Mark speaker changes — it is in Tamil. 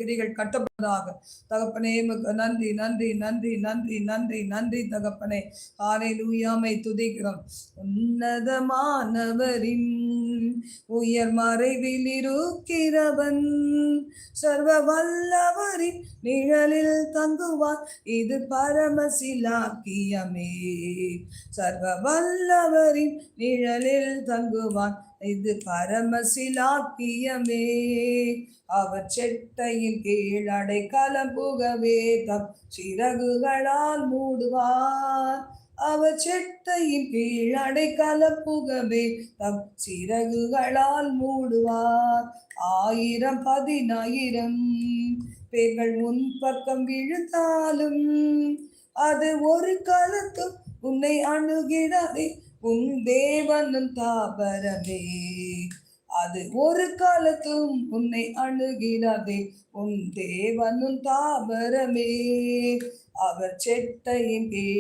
Speaker 1: கிரிகள் கட்டப்பட்டதாக. தகப்பனே உமக்கு நன்றி நன்றி நன்றி நன்றி நன்றி நன்றி தகப்பனே. ஹalleluya துதிக்கிறோம். உன்னதமானவரின் உயர் மறைவில் இருக்கிறவன் சர்வ வல்லவரின் நிழலில் தங்குவான், இது பரமசிலாக்கியமே. சர்வ வல்லவரின் நிழலில் தங்குவான், இது பரமசிலாக்கியமே. அவர் செட்டையின் கீழ் அடைக்கலம் புகவே தம் சிறகுகளால் மூடுவார். அவர் செட்டையின் கீழ் அடைக்கலம் புகவே தம் சிறகுகளால் மூடுவார். 1000 10,000 பேர்கள் உன் பக்கம் விழுந்தாலும் அது ஒரு காலத்தும் உன்னை அணுகிடாதே, உன் தேவனும் தாபரமே. அது ஒரு காலத்தும் உன்னை அணுகிடாதே, உன் தேவனும் தாபரமே. அவர் செட்டையின் கீழ்